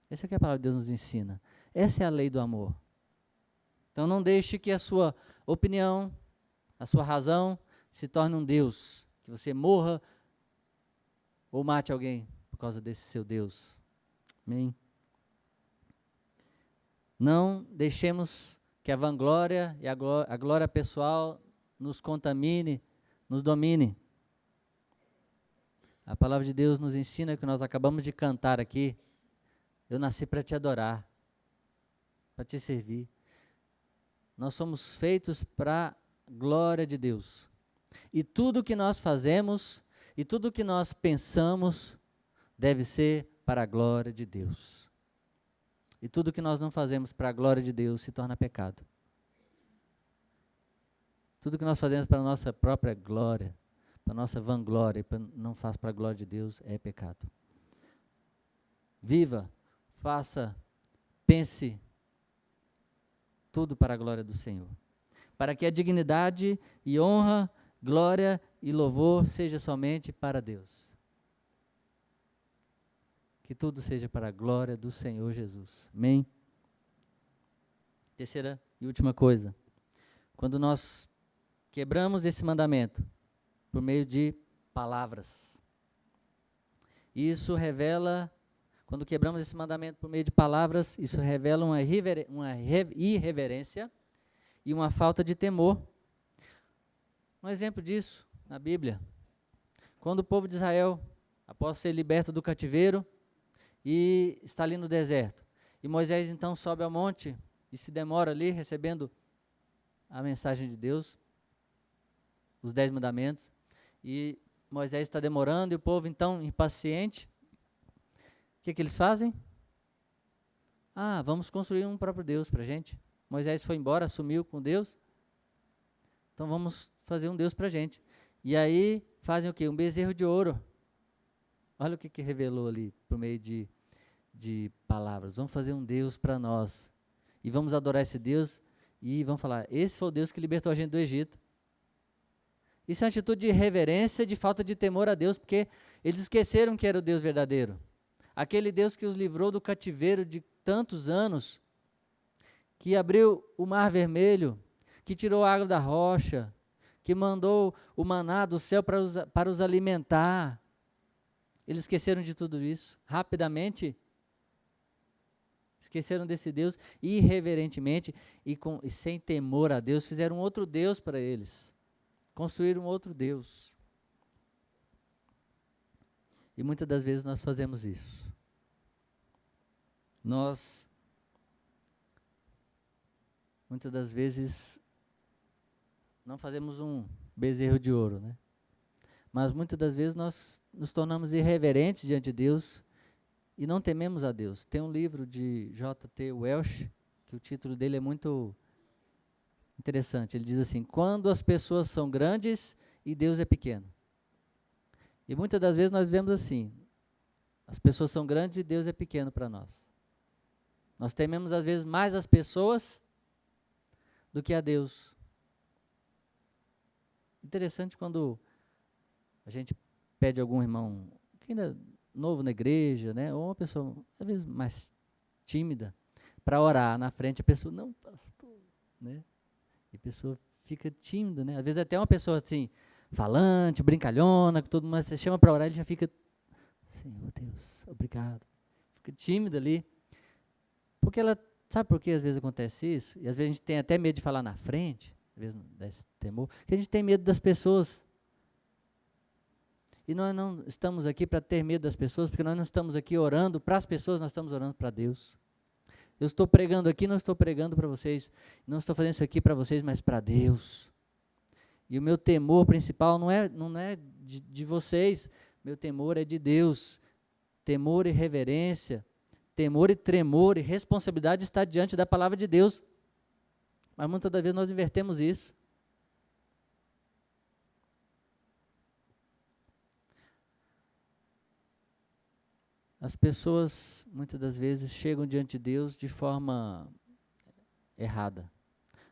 Esse é que a palavra de Deus nos ensina. Essa é a lei do amor. Então não deixe que a sua opinião, a sua razão se torne um Deus, que você morra ou mate alguém por causa desse seu Deus. Amém? Não deixemos que a vanglória e a glória pessoal nos contamine, nos domine. A palavra de Deus nos ensina, que nós acabamos de cantar aqui: eu nasci para te adorar, para te servir. Nós somos feitos para a glória de Deus. E tudo que nós fazemos e tudo que nós pensamos deve ser para a glória de Deus. E tudo que nós não fazemos para a glória de Deus se torna pecado. Tudo que nós fazemos para a nossa própria glória, para a nossa vanglória, não faz para a glória de Deus, é pecado. Viva, faça, pense, tudo para a glória do Senhor. Para que a dignidade e honra, glória e louvor seja somente para Deus. Que tudo seja para a glória do Senhor Jesus. Amém? Terceira e última coisa. Quando nós quebramos esse mandamento por meio de palavras, isso revela, quando quebramos esse mandamento por meio de palavras, isso revela uma irreverência e uma falta de temor. Um exemplo disso na Bíblia, quando o povo de Israel, após ser liberto do cativeiro, e está ali no deserto, e Moisés então sobe ao monte e se demora ali recebendo a mensagem de Deus, os 10 mandamentos, e Moisés está demorando, e o povo então impaciente, o que eles fazem? Vamos construir um próprio Deus para a gente. Moisés foi embora, sumiu com Deus, então vamos fazer um Deus para a gente. E aí fazem o quê? Um bezerro de ouro. Olha o que revelou ali por meio de palavras. Vamos fazer um Deus para nós. E vamos adorar esse Deus e vamos falar, esse foi o Deus que libertou a gente do Egito. Isso é uma atitude de reverência, de falta de temor a Deus, porque eles esqueceram que era o Deus verdadeiro. Aquele Deus que os livrou do cativeiro de tantos anos, que abriu o mar vermelho, que tirou a água da rocha, que mandou o maná do céu para os alimentar. Eles esqueceram de tudo isso, rapidamente, esqueceram desse Deus, e irreverentemente e sem temor a Deus, fizeram outro Deus para eles, construíram outro Deus. E muitas das vezes nós fazemos isso. Muitas das vezes, não fazemos um bezerro de ouro, né? Mas muitas das vezes nós nos tornamos irreverentes diante de Deus e não tememos a Deus. Tem um livro de J.T. Welch, que o título dele é muito interessante. Ele diz assim: quando as pessoas são grandes e Deus é pequeno. E muitas das vezes nós vivemos assim. As pessoas são grandes e Deus é pequeno para nós. Nós tememos às vezes mais as pessoas do que a Deus. Interessante quando a gente pede a algum irmão que ainda é novo na igreja, né, ou uma pessoa às vezes mais tímida, para orar na frente, a pessoa, não, pastor, né? E a pessoa fica tímida, né? Às vezes até uma pessoa assim, falante, brincalhona, que todo mundo, você chama para orar, ele já fica, Senhor Deus, obrigado. Fica tímida ali. Porque ela, sabe por que às vezes acontece isso? E às vezes a gente tem até medo de falar na frente, às vezes dá esse temor, porque a gente tem medo das pessoas. E nós não estamos aqui para ter medo das pessoas, porque nós não estamos aqui orando para as pessoas, nós estamos orando para Deus. Eu estou pregando aqui, não estou pregando para vocês, não estou fazendo isso aqui para vocês, mas para Deus. E o meu temor principal não é de vocês, meu temor é de Deus. Temor e reverência, temor e tremor e responsabilidade está diante da palavra de Deus. Mas muitas das vezes nós invertemos isso. As pessoas, muitas das vezes, chegam diante de Deus de forma errada.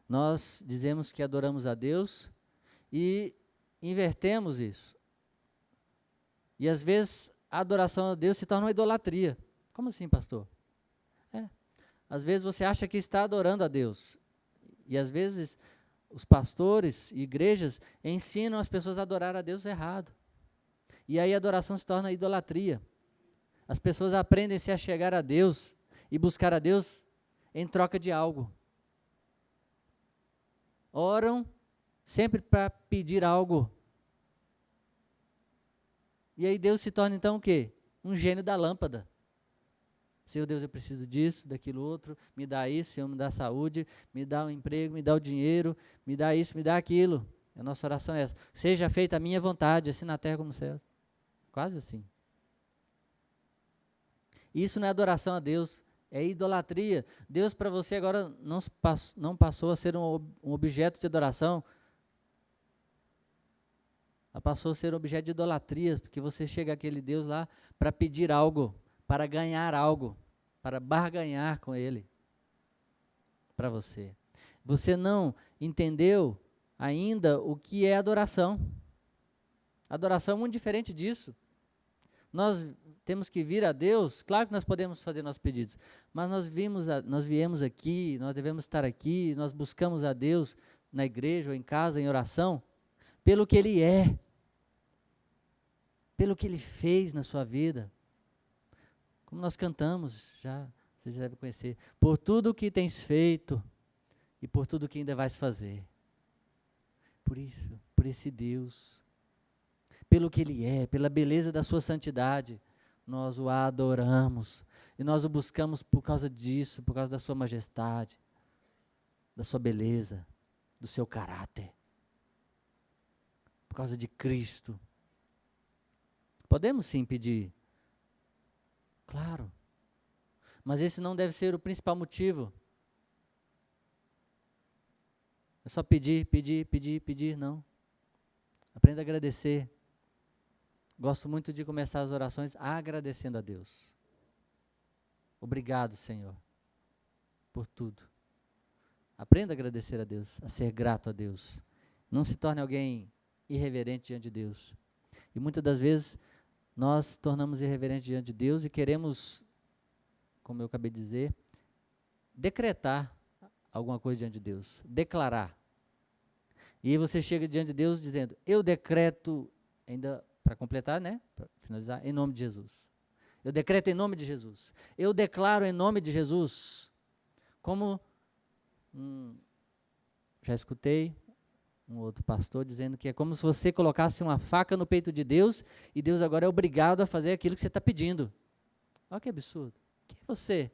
Nós dizemos que adoramos a Deus e invertemos isso. E às vezes a adoração a Deus se torna uma idolatria. Como assim, pastor? Às vezes você acha que está adorando a Deus. E às vezes os pastores e igrejas ensinam as pessoas a adorar a Deus errado. E aí a adoração se torna idolatria. As pessoas aprendem a se achegar a Deus e buscar a Deus em troca de algo. Oram sempre para pedir algo. E aí Deus se torna então o quê? Um gênio da lâmpada. Senhor Deus, eu preciso disso, daquilo outro, me dá isso, Senhor, me dá saúde, me dá um emprego, me dá o dinheiro, me dá isso, me dá aquilo. A nossa oração é essa. Seja feita a minha vontade, assim na terra como no céu. Quase assim. Isso não é adoração a Deus, é idolatria. Deus para você agora não passou a ser um objeto de adoração, passou a ser um objeto de idolatria, porque você chega àquele Deus lá para pedir algo, para ganhar algo, para barganhar com Ele, para você. Você não entendeu ainda o que é adoração. Adoração é muito diferente disso. Nós temos que vir a Deus, claro que nós podemos fazer nossos pedidos, mas nós viemos aqui, nós devemos estar aqui, nós buscamos a Deus na igreja ou em casa, em oração, pelo que Ele é, pelo que Ele fez na sua vida. Como nós cantamos, vocês já devem conhecer, por tudo o que tens feito e por tudo o que ainda vais fazer. Por isso, por esse Deus, pelo que Ele é, pela beleza da sua santidade, nós o adoramos e nós o buscamos por causa disso, por causa da sua majestade, da sua beleza, do seu caráter, por causa de Cristo. Podemos sim pedir, claro, mas esse não deve ser o principal motivo. É só pedir, não. Aprenda a agradecer. Gosto muito de começar as orações agradecendo a Deus. Obrigado, Senhor, por tudo. Aprenda a agradecer a Deus, a ser grato a Deus. Não se torne alguém irreverente diante de Deus. E muitas das vezes nós tornamos irreverente diante de Deus e queremos, como eu acabei de dizer, decretar alguma coisa diante de Deus, declarar. E aí você chega diante de Deus dizendo, eu decreto, ainda para completar, né, para finalizar, em nome de Jesus. Eu decreto em nome de Jesus. Eu declaro em nome de Jesus. Como já escutei um outro pastor dizendo que é como se você colocasse uma faca no peito de Deus e Deus agora é obrigado a fazer aquilo que você está pedindo. Olha que absurdo. Quem é você?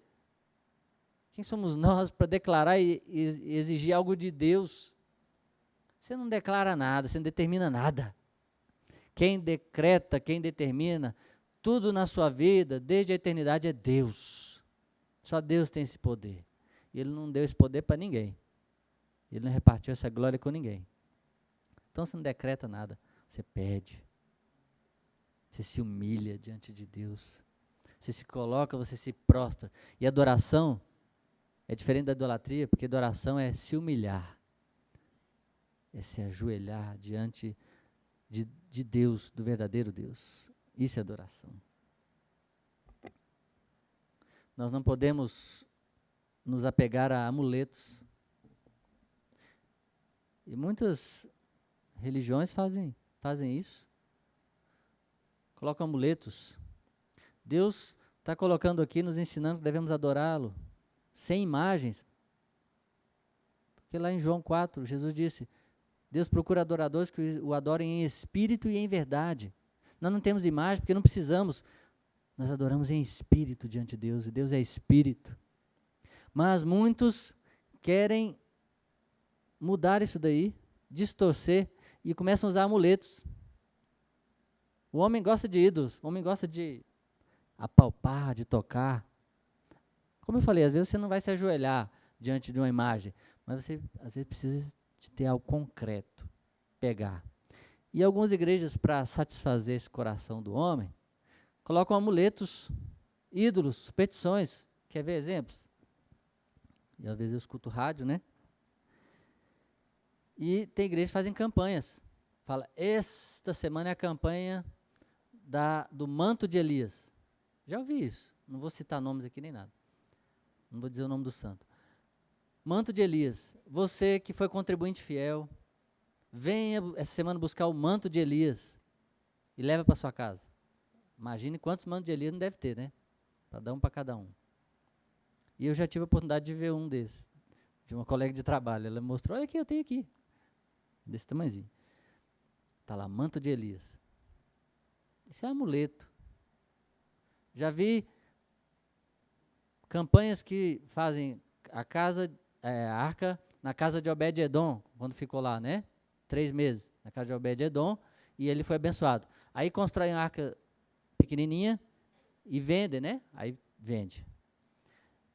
Quem somos nós para declarar e exigir algo de Deus? Você não declara nada, você não determina nada. Quem decreta, quem determina tudo na sua vida, desde a eternidade, é Deus. Só Deus tem esse poder. E Ele não deu esse poder para ninguém. Ele não repartiu essa glória com ninguém. Então você não decreta nada, você pede. Você se humilha diante de Deus. Você se coloca, você se prostra. E adoração é diferente da idolatria, porque adoração é se humilhar. É se ajoelhar diante de Deus, do verdadeiro Deus. Isso é adoração. Nós não podemos nos apegar a amuletos. E muitas religiões fazem isso. Colocam amuletos. Deus está colocando aqui, nos ensinando que devemos adorá-lo, sem imagens. Porque lá em João 4, Jesus disse, Deus procura adoradores que o adorem em espírito e em verdade. Nós não temos imagem porque não precisamos. Nós adoramos em espírito diante de Deus, e Deus é espírito. Mas muitos querem mudar isso daí, distorcer, e começam a usar amuletos. O homem gosta de ídolos, o homem gosta de apalpar, de tocar. Como eu falei, às vezes você não vai se ajoelhar diante de uma imagem, mas você às vezes precisa de ter algo concreto, pegar. E algumas igrejas, para satisfazer esse coração do homem, colocam amuletos, ídolos, superstições. Quer ver exemplos? E às vezes eu escuto rádio, né? E tem igrejas que fazem campanhas. Fala, esta semana é a campanha do manto de Elias. Já ouvi isso. Não vou citar nomes aqui nem nada. Não vou dizer o nome do santo. Manto de Elias. Você que foi contribuinte fiel, venha essa semana buscar o manto de Elias e leva para sua casa. Imagine quantos mantos de Elias não deve ter, né? Para dar um para cada um. E eu já tive a oportunidade de ver um desses, de uma colega de trabalho. Ela mostrou, olha aqui, eu tenho aqui. Desse tamanhozinho. Está lá, manto de Elias. Isso é amuleto. Já vi campanhas que fazem a arca na casa de Obed-Edom, quando ficou lá, né? 3 meses na casa de Obed-Edom, e ele foi abençoado. Aí constrói uma arca pequenininha e vende, né? Aí vende.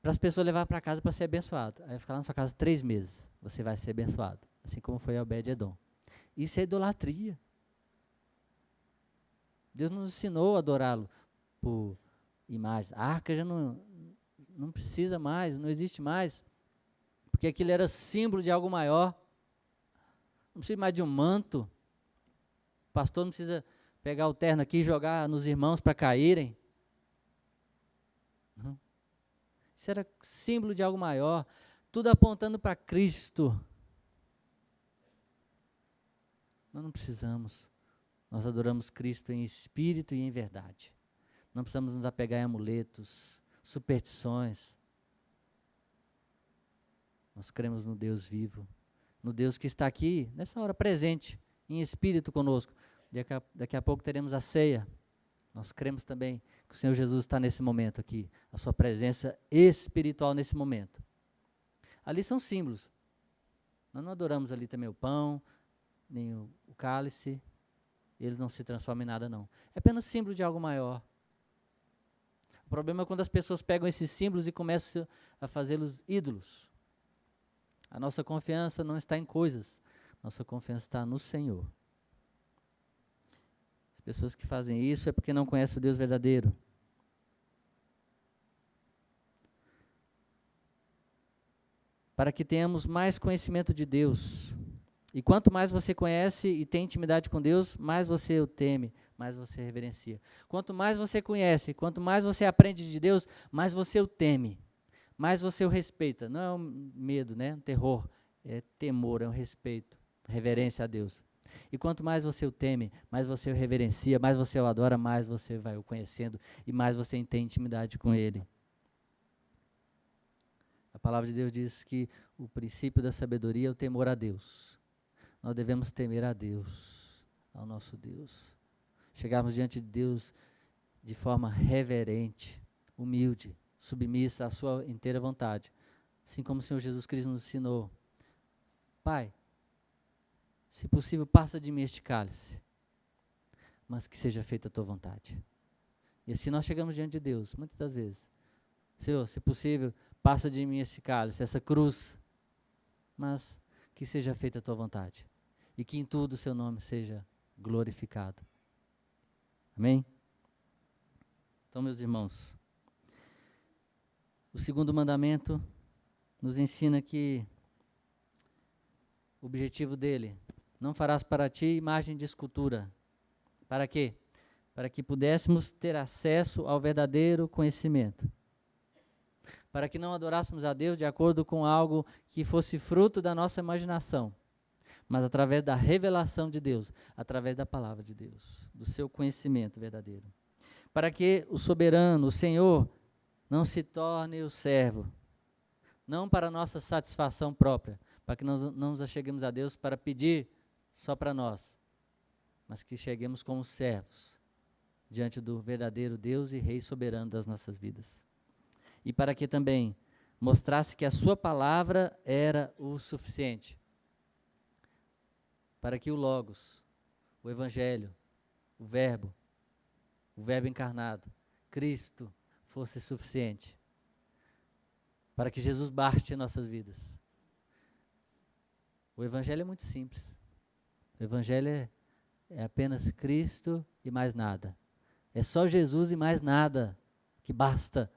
Para as pessoas levar para casa para ser abençoado. Aí ficar lá na sua casa 3 meses, você vai ser abençoado. Assim como foi Obed-Edom. Isso é idolatria. Deus nos ensinou a adorá-lo por imagens. A arca já não precisa mais, não existe mais. Porque aquilo era símbolo de algo maior. Não precisa mais de um manto. O pastor não precisa pegar o terno aqui e jogar nos irmãos para caírem. Não. Isso era símbolo de algo maior. Tudo apontando para Cristo. Nós não precisamos. Nós adoramos Cristo em espírito e em verdade. Não precisamos nos apegar em amuletos, superstições. Nós cremos no Deus vivo, no Deus que está aqui, nessa hora presente, em espírito conosco. Daqui a pouco teremos a ceia. Nós cremos também que o Senhor Jesus está nesse momento aqui, a sua presença espiritual nesse momento. Ali são símbolos. Nós não adoramos ali também o pão, nem o cálice. Ele não se transforma em nada, não. É apenas símbolo de algo maior. O problema é quando as pessoas pegam esses símbolos e começam a fazê-los ídolos. A nossa confiança não está em coisas. Nossa confiança está no Senhor. As pessoas que fazem isso é porque não conhecem o Deus verdadeiro. Para que tenhamos mais conhecimento de Deus. E quanto mais você conhece e tem intimidade com Deus, mais você o teme, mais você reverencia. Quanto mais você conhece, quanto mais você aprende de Deus, mais você o teme, mais você o respeita. Não é um medo, né? Um terror, é temor, é um respeito, reverência a Deus. E quanto mais você o teme, mais você o reverencia, mais você o adora, mais você vai o conhecendo e mais você tem intimidade com Ele. A palavra de Deus diz que o princípio da sabedoria é o temor a Deus. Nós devemos temer a Deus, ao nosso Deus. Chegarmos diante de Deus de forma reverente, humilde, submissa à sua inteira vontade. Assim como o Senhor Jesus Cristo nos ensinou. Pai, se possível, passa de mim este cálice, mas que seja feita a tua vontade. E assim nós chegamos diante de Deus, muitas das vezes. Senhor, se possível, passa de mim esse cálice, essa cruz, mas que seja feita a tua vontade. E que em tudo o seu nome seja glorificado. Amém? Então, meus irmãos, o segundo mandamento nos ensina que o objetivo dele, não farás para ti imagem de escultura. Para quê? Para que pudéssemos ter acesso ao verdadeiro conhecimento. Para que não adorássemos a Deus de acordo com algo que fosse fruto da nossa imaginação, mas através da revelação de Deus, através da palavra de Deus, do seu conhecimento verdadeiro. Para que o soberano, o Senhor, não se torne o servo, não para nossa satisfação própria, para que nós não nos acheguemos a Deus para pedir só para nós, mas que cheguemos como servos diante do verdadeiro Deus e Rei soberano das nossas vidas. E para que também mostrasse que a sua palavra era o suficiente. Para que o Logos, o Evangelho, o Verbo encarnado, Cristo, fosse suficiente. Para que Jesus baste em nossas vidas. O Evangelho é muito simples. O Evangelho é apenas Cristo e mais nada. É só Jesus e mais nada que basta.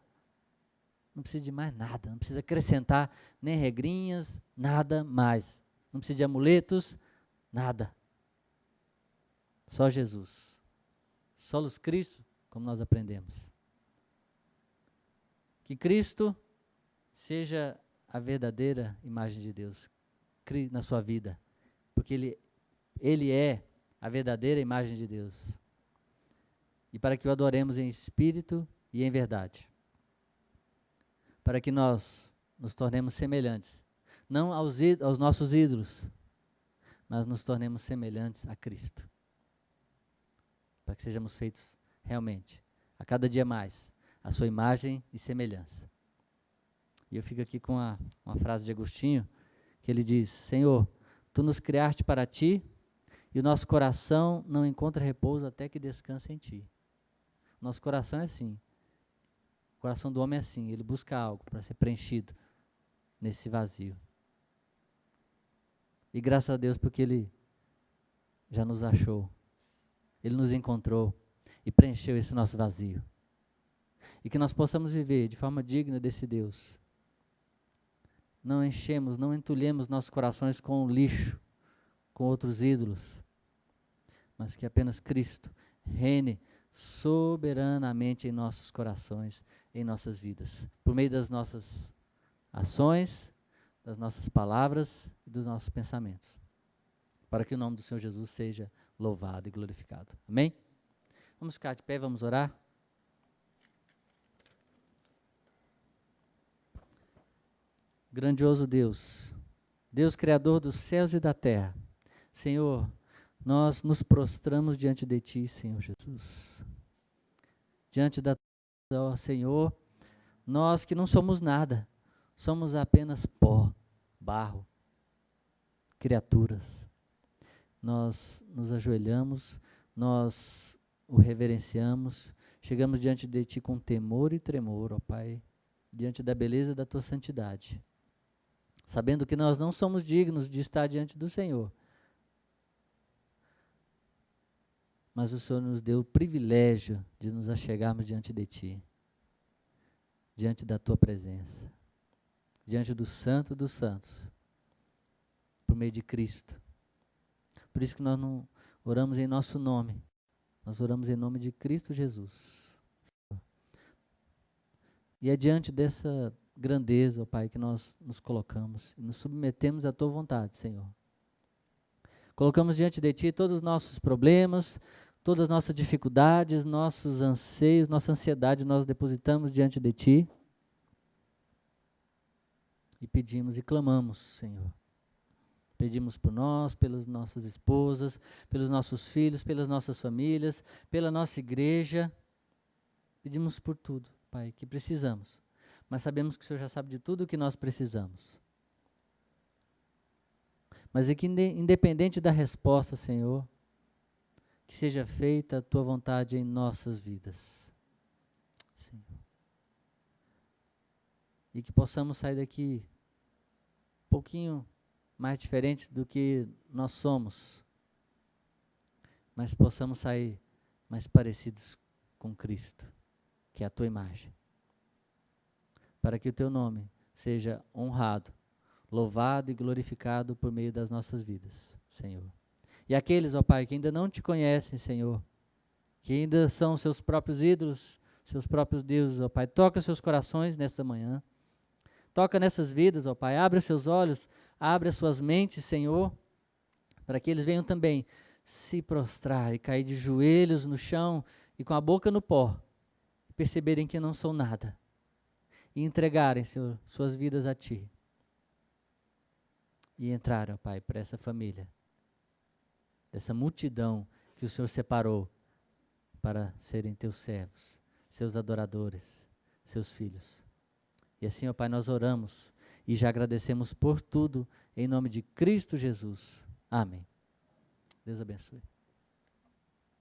Não precisa de mais nada, não precisa acrescentar nem regrinhas, nada mais. Não precisa de amuletos, nada. Só Jesus. Solos Cristo, como nós aprendemos. Que Cristo seja a verdadeira imagem de Deus na sua vida, porque Ele é a verdadeira imagem de Deus. E para que o adoremos em espírito e em verdade. Para que nós nos tornemos semelhantes, não aos nossos ídolos, mas nos tornemos semelhantes a Cristo. Para que sejamos feitos realmente, a cada dia mais, a sua imagem e semelhança. E eu fico aqui com uma frase de Agostinho, que ele diz: Senhor, Tu nos criaste para Ti, e o nosso coração não encontra repouso até que descanse em Ti. Nosso coração é assim. O coração do homem é assim, ele busca algo para ser preenchido nesse vazio. E graças a Deus porque Ele já nos achou. Ele nos encontrou e preencheu esse nosso vazio. E que nós possamos viver de forma digna desse Deus. Não enchemos, não entulhemos nossos corações com lixo, com outros ídolos, mas que apenas Cristo reine soberanamente em nossos corações, em nossas vidas, por meio das nossas ações, das nossas palavras e dos nossos pensamentos, para que o nome do Senhor Jesus seja louvado e glorificado. Amém? Vamos ficar de pé, vamos orar? Grandioso Deus, Deus Criador dos céus e da terra, Senhor, nós nos prostramos diante de Ti, Senhor Jesus. Diante da Tua, Senhor, nós que não somos nada, somos apenas pó, barro, criaturas. Nós nos ajoelhamos, nós o reverenciamos, chegamos diante de Ti com temor e tremor, ó Pai, diante da beleza da Tua santidade, sabendo que nós não somos dignos de estar diante do Senhor, mas o Senhor nos deu o privilégio de nos achegarmos diante de Ti, diante da Tua presença, diante do Santo dos Santos, por meio de Cristo. Por isso que nós não oramos em nosso nome, nós oramos em nome de Cristo Jesus. E é diante dessa grandeza, ó Pai, que nós nos colocamos e nos submetemos à Tua vontade, Senhor. Colocamos diante de Ti todos os nossos problemas, todas as nossas dificuldades, nossos anseios, nossa ansiedade, nós depositamos diante de Ti e pedimos e clamamos, Senhor. Pedimos por nós, pelas nossas esposas, pelos nossos filhos, pelas nossas famílias, pela nossa igreja. Pedimos por tudo, Pai, que precisamos. Mas sabemos que o Senhor já sabe de tudo o que nós precisamos. Mas é que independente da resposta, Senhor, que seja feita a Tua vontade em nossas vidas. Senhor. E que possamos sair daqui um pouquinho mais diferente do que nós somos, mas possamos sair mais parecidos com Cristo, que é a Tua imagem, para que o Teu nome seja honrado, louvado e glorificado por meio das nossas vidas, Senhor. E aqueles, ó Pai, que ainda não Te conhecem, Senhor, que ainda são seus próprios ídolos, seus próprios deuses, ó Pai, toca seus corações nesta manhã, toca nessas vidas, ó Pai, abre seus olhos, abre as suas mentes, Senhor, para que eles venham também se prostrar e cair de joelhos no chão e com a boca no pó, e perceberem que não são nada, e entregarem, Senhor, suas vidas a Ti, e entrarem, ó Pai, para essa família, dessa multidão que o Senhor separou para serem Teus servos, Seus adoradores, Seus filhos. E assim, ó Pai, nós oramos e já agradecemos por tudo, em nome de Cristo Jesus. Amém. Deus abençoe.